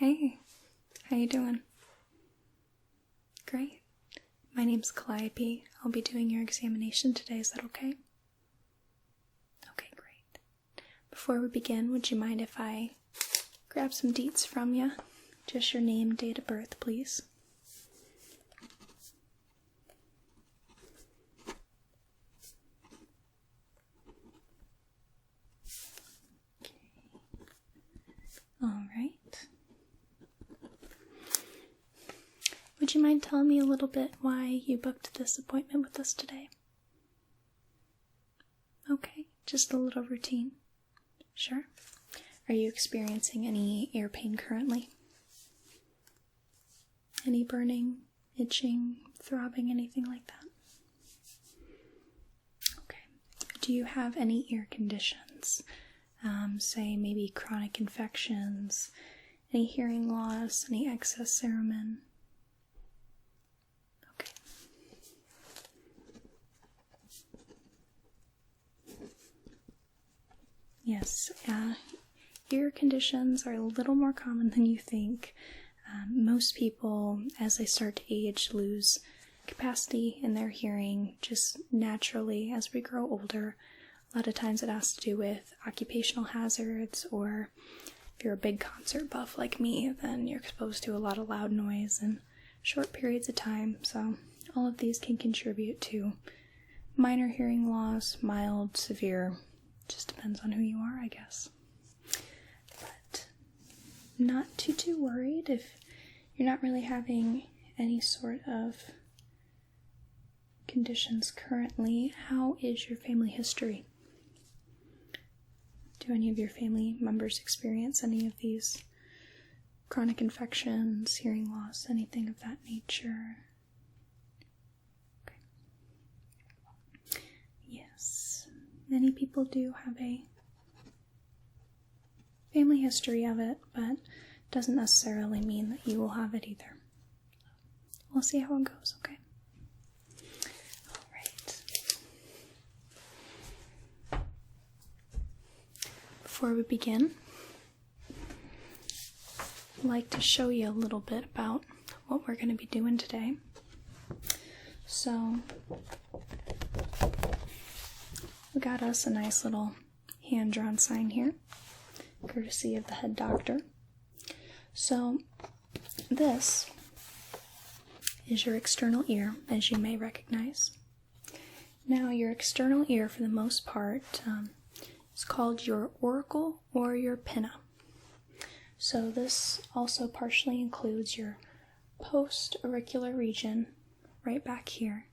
Hey, how you doing? Great. My name's Calliope. I'll be doing your examination today. Is that okay? Okay, great. Before we begin, would you mind if I grab some deets from you? Just your name, date of birth, please. Alright. Would you mind telling me a little bit why you booked this appointment with us today? Okay, just a little routine. Sure. Are you experiencing any ear pain currently? Any burning, itching, throbbing, anything like that? Okay. Do you have any ear conditions? Say maybe chronic infections, any hearing loss, any excess cerumen? Okay. Yes, ear conditions are a little more common than you think. Most people, as they start to age, lose capacity in their hearing just naturally as we grow older. A lot of times it has to do with occupational hazards, or if you're a big concert buff like me, then you're exposed to a lot of loud noise in short periods of time. So all of these can contribute to minor hearing loss, mild, severe. Just depends on who you are, I guess. But not too worried if you're not really having any sort of conditions currently. How is your family history? Do any of your family members experience any of these chronic infections, hearing loss, anything of that nature? Okay. Yes, many people do have a family history of it, but doesn't necessarily mean that you will have it either. We'll see how it goes, okay? Before we begin, I'd like to show you a little bit about what we're going to be doing today. So, we got us a nice little hand-drawn sign here, courtesy of the head doctor. So, this is your external ear, as you may recognize. Now, your external ear, for the most part, it's called your auricle or your pinna. So this also partially includes your post-auricular region right back here.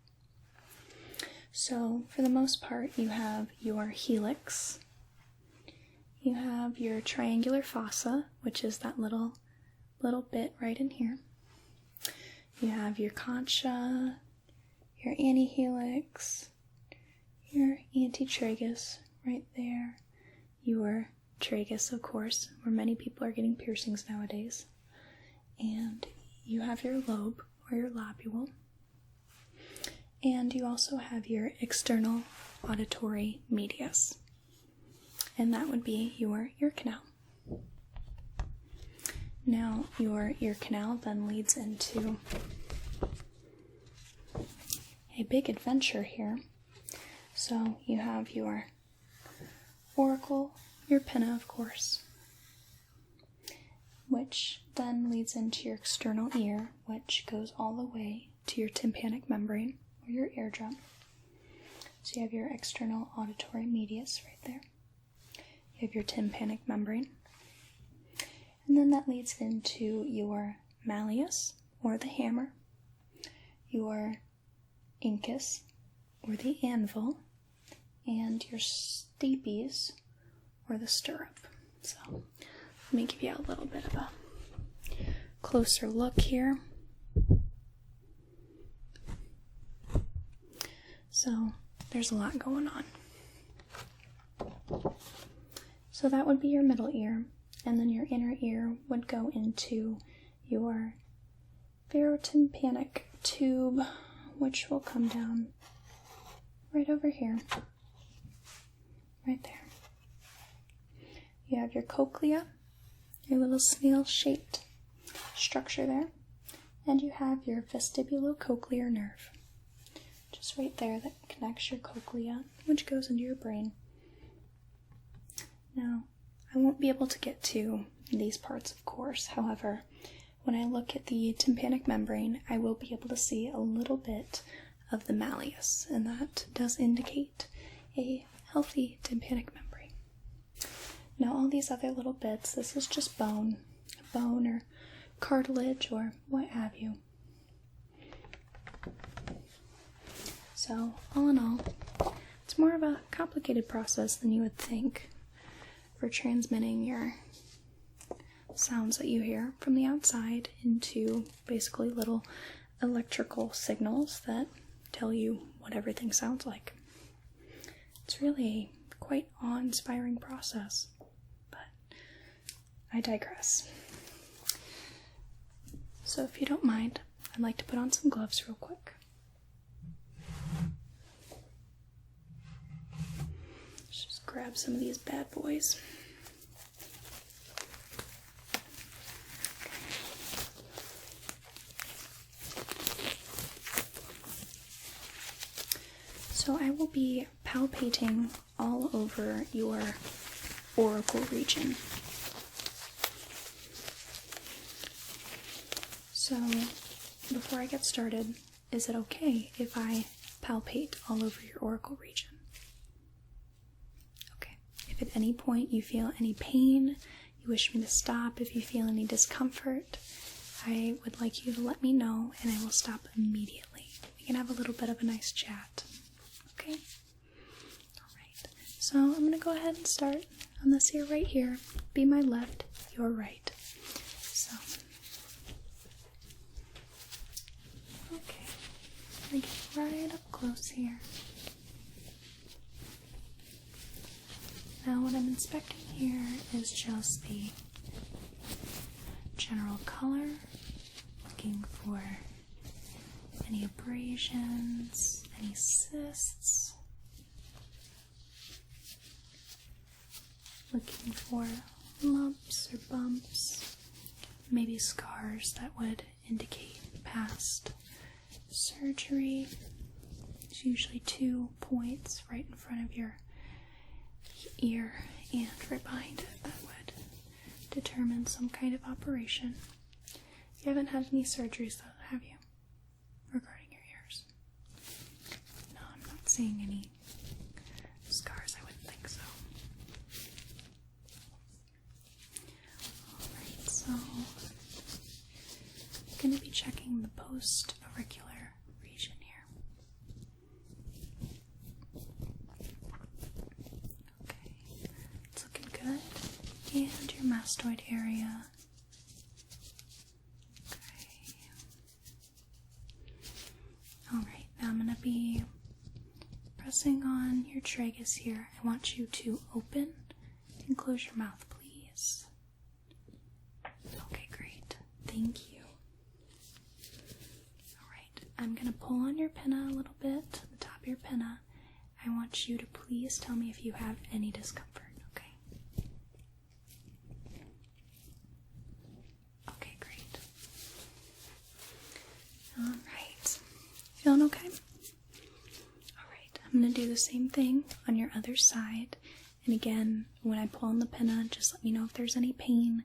So for the most part, you have your helix, you have your triangular fossa, which is that little bit right in here. You have your concha, your antihelix, your antitragus right there, your tragus, of course, where many people are getting piercings nowadays, and you have your lobe or your lobule, and you also have your external auditory medius, and that would be your ear canal. Now, your ear canal then leads into a big adventure here. So you have your auricle, your pinna, of course, which then leads into your external ear, which goes all the way to your tympanic membrane, or your eardrum. So you have your external auditory medius right there. You have your tympanic membrane. And then that leads into your malleus, or the hammer, your incus, or the anvil, and your stapes, or the stirrup. So, let me give you a little bit of a closer look here. So, there's a lot going on. So that would be your middle ear, and then your inner ear would go into your pharotympanic tube, which will come down right over here, right there. You have your cochlea, your little snail-shaped structure there. And you have your vestibulocochlear nerve, just right there, that connects your cochlea, which goes into your brain. Now, I won't be able to get to these parts, of course. However, when I look at the tympanic membrane, I will be able to see a little bit of the malleus, and that does indicate a healthy tympanic membrane. Now, all these other little bits, this is just bone or cartilage or what have you. So, all in all, it's more of a complicated process than you would think for transmitting your sounds that you hear from the outside into basically little electrical signals that tell you what everything sounds like. It's really a quite awe-inspiring process, but I digress. So if you don't mind, I'd like to put on some gloves real quick. Just grab some of these bad boys. So I will be palpating all over your auricle region. So before I get started, is it okay if I palpate all over your auricle region? Okay. If at any point you feel any pain, you wish me to stop, if you feel any discomfort, I would like you to let me know and I will stop immediately. We can have a little bit of a nice chat. Okay? Alright. So I'm going to go ahead and start on this ear right here. Be my left, your right. So, okay. I'm going to get right up close here. Now what I'm inspecting here is just the general color, looking for any abrasions, any cysts, looking for lumps or bumps, maybe scars that would indicate past surgery. There's usually 2 points right in front of your ear and right behind it that would determine some kind of operation. You haven't had any surgeries though, have you? Regarding your ears? No, I'm not seeing any scars. I wouldn't think so. Alright, so I'm going to be checking the post-auricular region here. Okay, it's looking good. And your mastoid area. Alright, now I'm going to be pressing on your tragus here. I want you to open and close your mouth, please. Okay, great. Thank you. Alright, I'm going to pull on your pinna a little bit, the top of your pinna. I want you to please tell me if you have any discomfort, okay? Okay, great. Alright. Feeling okay? Alright, I'm going to do the same thing on your other side. And again, when I pull on the pinna, just let me know if there's any pain.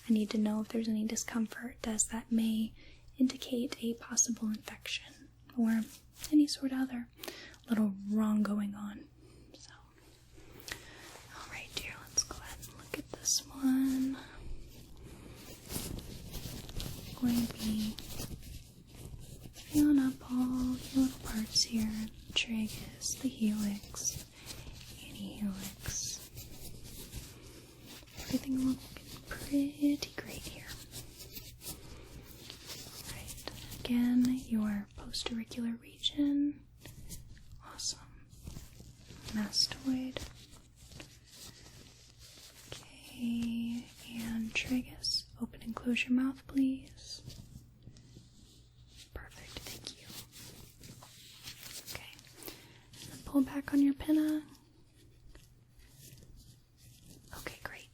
I need to know if there's any discomfort, as that may indicate a possible infection or any sort of other little wrong going on. So, alright dear, let's go ahead and look at this one. I'm going to be feeling up all the little parts here, the tragus, the helix, antihelix. Everything looking pretty great here. Alright, again, your post-auricular region. Awesome. Mastoid. Okay, and tragus. Open and close your mouth, please. Perfect, thank you. Okay, and then pull back on your pinna. Okay, great.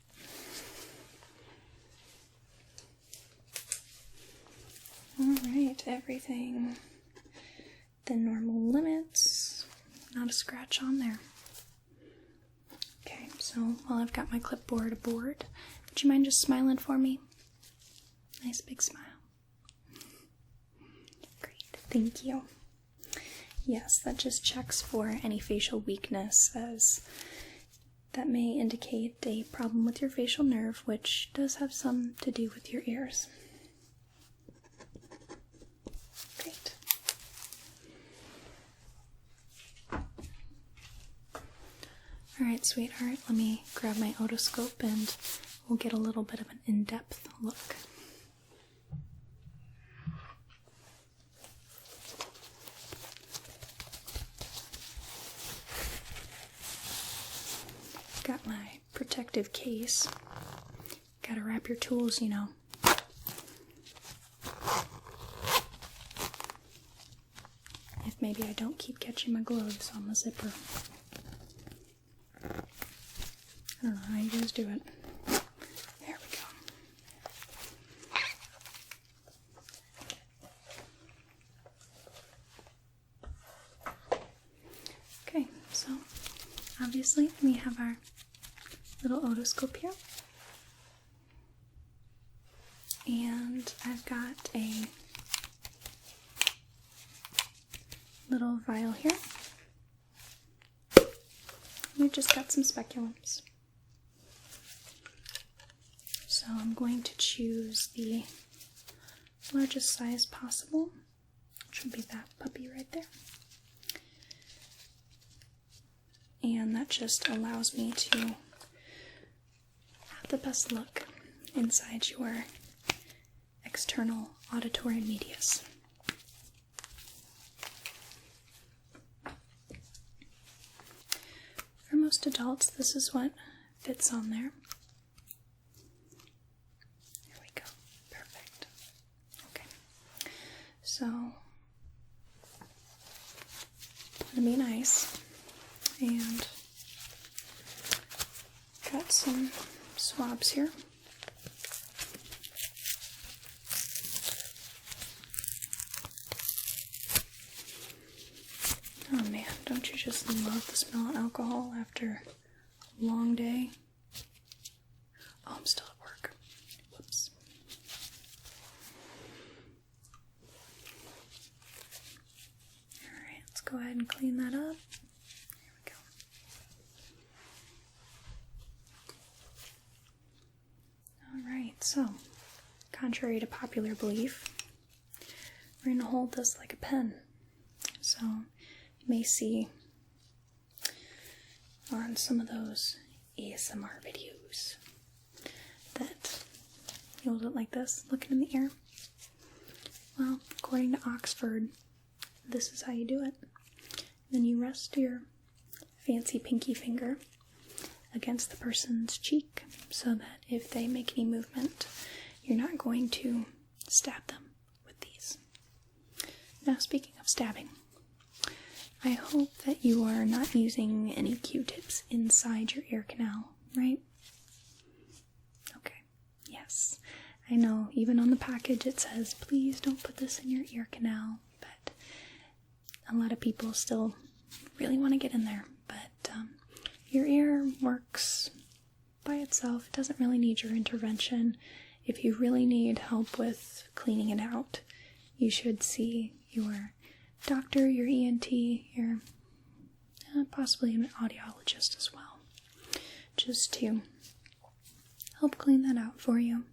everything within normal limits. Not a scratch on there. Okay, so while I've got my clipboard aboard, would you mind just smiling for me? Nice big smile. Great, thank you. Yes, that just checks for any facial weakness, as that may indicate a problem with your facial nerve, which does have some to do with your ears. Great. Alright, sweetheart, let me grab my otoscope and we'll get a little bit of an in-depth look. Got my protective case. Gotta wrap your tools, you know. If maybe I don't keep catching my gloves on the zipper. I don't know how you guys do it. There we go. Okay, so obviously we have our little otoscope here. And I've got a little vial here. We've just got some speculums. So I'm going to choose the largest size possible, which would be that puppy right there. And that just allows me to have the best look inside your external auditory medius. For most adults, this is what fits on there. There we go. Perfect. Okay. So, to be nice, and got some swabs here. Oh man, don't you just love the smell of alcohol after a long day? Oh, I'm still at work. Whoops. Alright, let's go ahead and clean that up. There we go. Alright, so, contrary to popular belief, we're going to hold this like a pen. So, you may see on some of those ASMR videos that you hold it like this, looking in the air. Well, according to Oxford, this is how you do it. Then you rest your fancy pinky finger against the person's cheek so that if they make any movement, you're not going to stab them with these. Now, speaking of stabbing, I hope that you are not using any Q-tips inside your ear canal, right? Okay, yes. I know, even on the package it says, please don't put this in your ear canal, but a lot of people still really want to get in there. But your ear works by itself. It doesn't really need your intervention. If you really need help with cleaning it out, you should see your doctor, your ENT, your possibly an audiologist as well, just to help clean that out for you.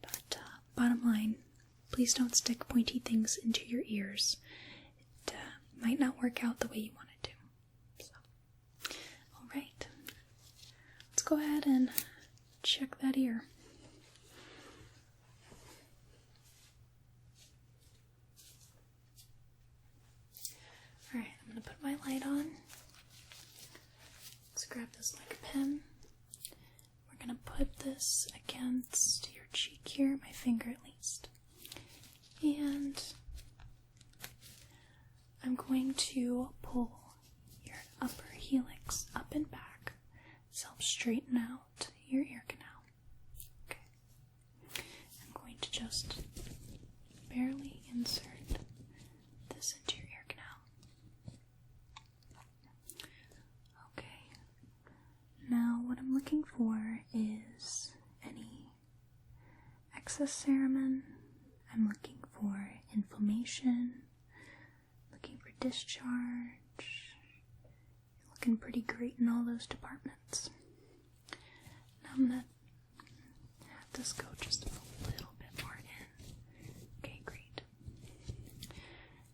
But bottom line, please don't stick pointy things into your ears. It might not work out the way you want it to. So, alright, let's go ahead and check that ear. Alright, I'm going to put my light on. Let's grab this like a pen. We're going to put this against your cheek here, my finger at least. And I'm going to pull your upper helix up and back to help straighten out your ear canal. Okay. I'm going to just barely insert this into your ear canal. Okay. Now what I'm looking for is any excess cerumen. I'm looking for inflammation, looking for discharge. You're looking pretty great in all those departments. Now I'm gonna have this go just a little bit more in. Okay, great.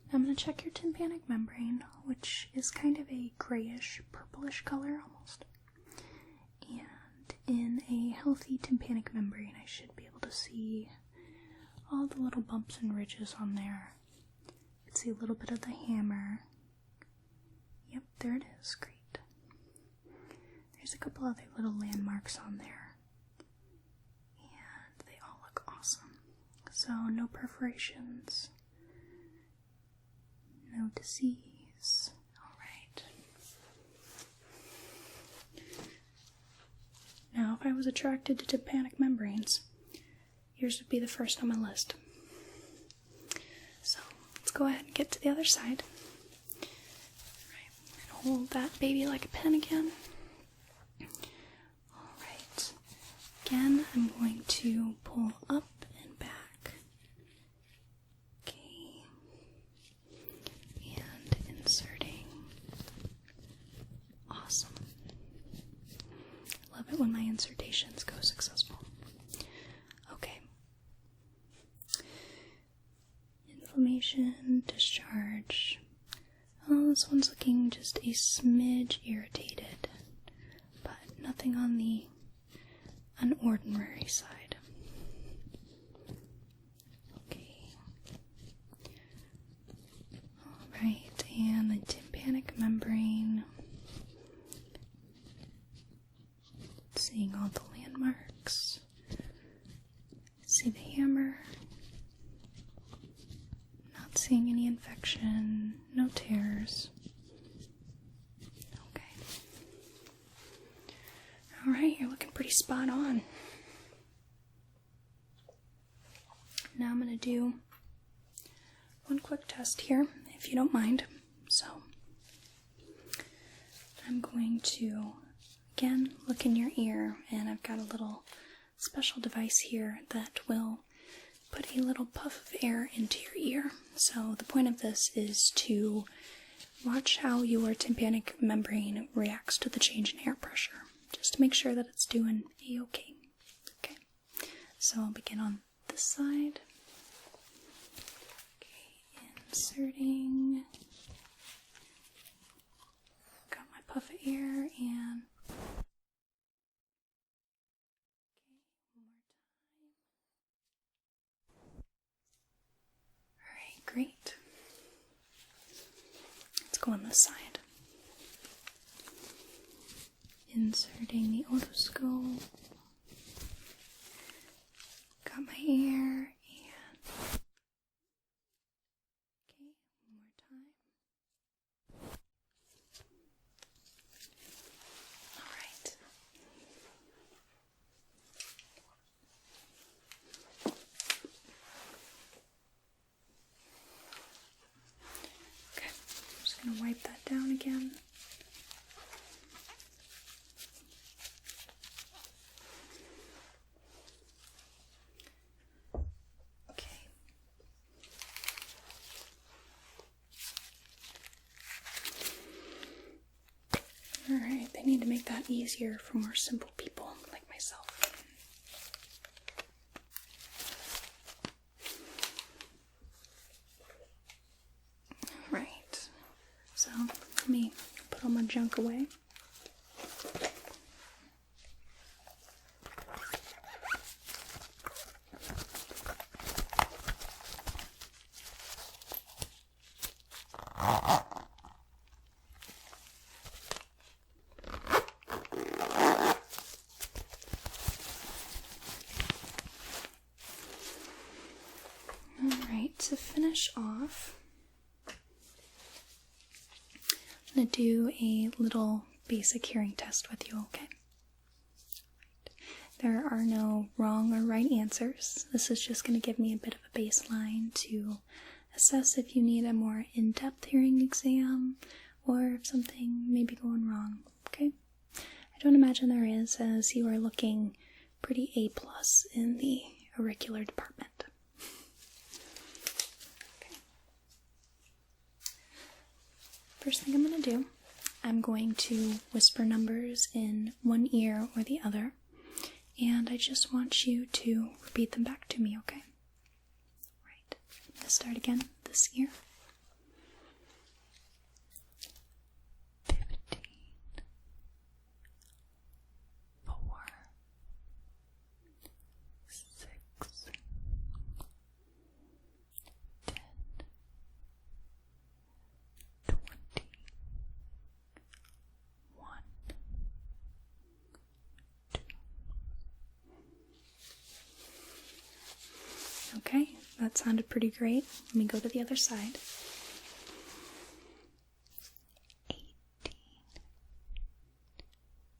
Now I'm gonna check your tympanic membrane, which is kind of a grayish, purplish color almost. And in a healthy tympanic membrane, I should be able to see all the little bumps and ridges on there. You can see a little bit of the hammer. Yep, there it is. Great. There's a couple other little landmarks on there. And they all look awesome. So, no perforations. No disease. Alright. Now, if I was attracted to tympanic membranes, yours would be the first on my list. So, let's go ahead and get to the other side. Alright, and hold that baby like a pen again. Alright. Again, I'm going to pull up and back. Okay. And inserting. Awesome. I love it when my insertations go successful. Okay. Inflammation, discharge. Oh, this one's looking just a smidge irritated, but nothing on the unordinary side. Okay. Alright, and the tympanic membrane. Seeing all the landmarks. See the hammer. Not seeing any infection, no tears. Okay. Alright, you're looking pretty spot on. Now I'm going to do one quick test here, if you don't mind. So, I'm going to, again, look in your ear, and I've got a little special device here that will put a little puff of air into your ear. So the point of this is to watch how your tympanic membrane reacts to the change in air pressure, just to make sure that it's doing a-okay. Okay, so I'll begin on this side. Okay, inserting. Got my puff of air and great. Let's go on this side. Inserting the otoscope. Got my air and okay, one more time. Alright. I'm going to wipe that down again. Okay. Alright, they need to make that easier for more simple people like myself. So, let me put all my junk away. Alright, to finish off, I'm going to do a little basic hearing test with you, okay? There are no wrong or right answers. This is just going to give me a bit of a baseline to assess if you need a more in-depth hearing exam or if something may be going wrong, okay? I don't imagine there is, as you are looking pretty A+ in the auricular department. Okay. First thing I'm going to do, I'm going to whisper numbers in one ear or the other, and I just want you to repeat them back to me, okay? Right. I'm going to start again this ear. 15, 4, 6, 10, 20, 1, 2. Okay, that sounded pretty great. Let me go to the other side. 18,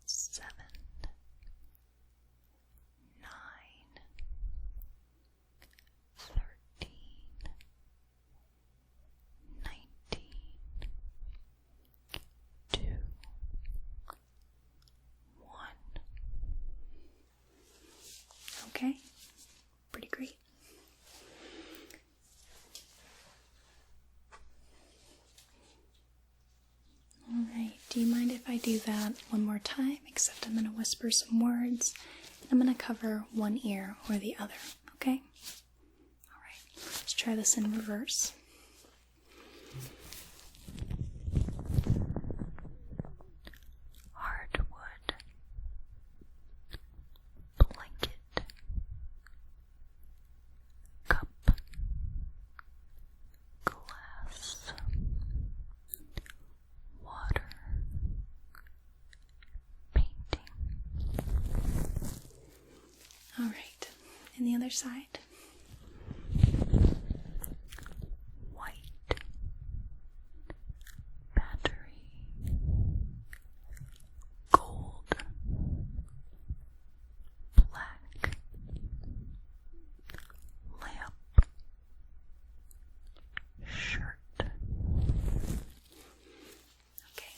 7, 9, 13, 19, 2, 1. Okay, pretty great. Alright, do you mind if I do that one more time? Except I'm going to whisper some words. I'm going to cover one ear or the other, okay? Alright, let's try this in reverse. Hardwood, blanket, cup, glass, water, painting. Alright, and the other side. White, battery, gold, black, lamp, shirt. Okay.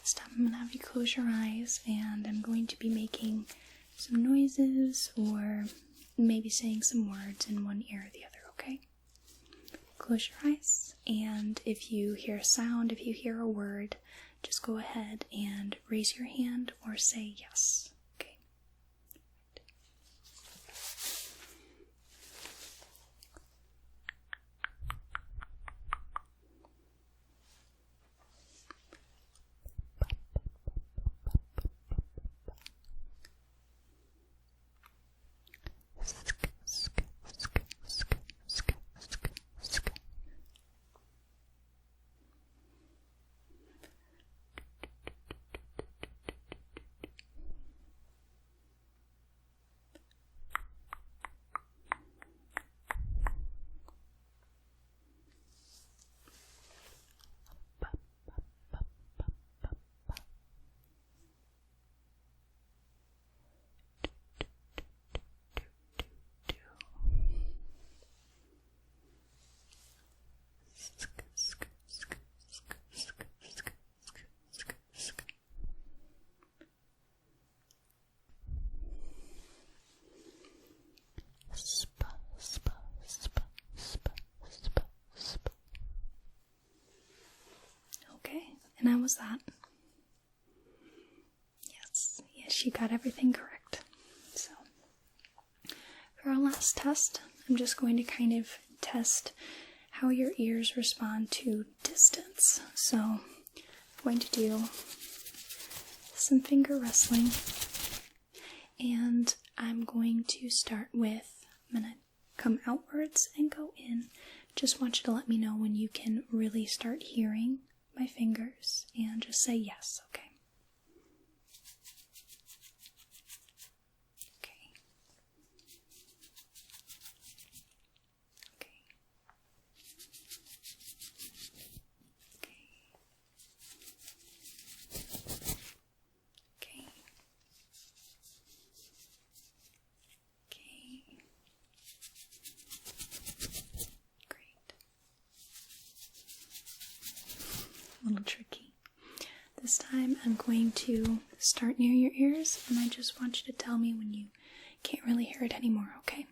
This time I'm going to have you close your eyes, and I'm going to be making some noises or maybe saying some words in one ear or the other, okay? Close your eyes, and if you hear a sound, if you hear a word, just go ahead and raise your hand or say yes, okay? Okay, and how was that? Yes, you got everything correct. So, for our last test, I'm just going to kind of test how your ears respond to distance. So, I'm going to do some finger wrestling, and I'm going to start with, I'm going to come outwards and go in. Just want you to let me know when you can really start hearing my fingers, and just say yes, okay? Okay. Okay. a little tricky. This time I'm going to start near your ears, and I just want you to tell me when you can't really hear it anymore, okay?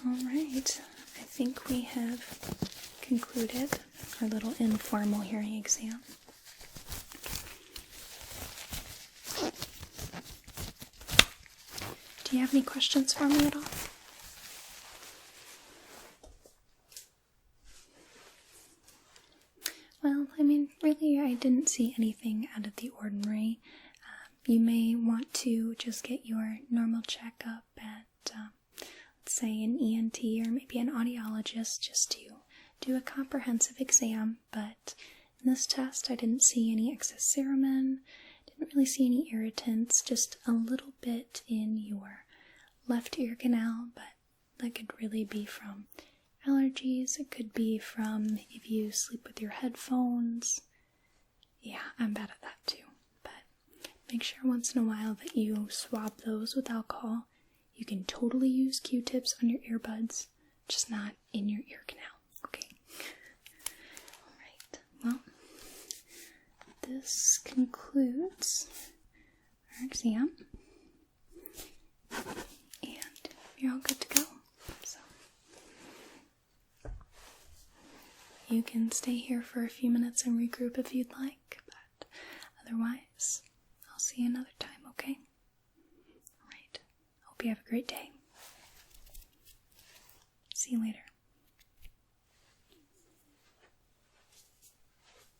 Alright, I think we have concluded our little informal hearing exam. Do you have any questions for me at all? Well, I mean, really, I didn't see anything out of the ordinary. You may want to just get your normal checkup at let's say an ENT or maybe an audiologist just to do a comprehensive exam, but in this test I didn't see any excess cerumen, didn't really see any irritants, just a little bit in your left ear canal, but that could really be from allergies, it could be from if you sleep with your headphones. Yeah, I'm bad at that too, but make sure once in a while that you swab those with alcohol. You can totally use Q-tips on your earbuds, just not in your ear canal, okay? Alright, well, this concludes our exam, and you're all good to go. So, you can stay here for a few minutes and regroup if you'd like, but otherwise, I'll see you another time, okay? Hope you have a great day. See you later.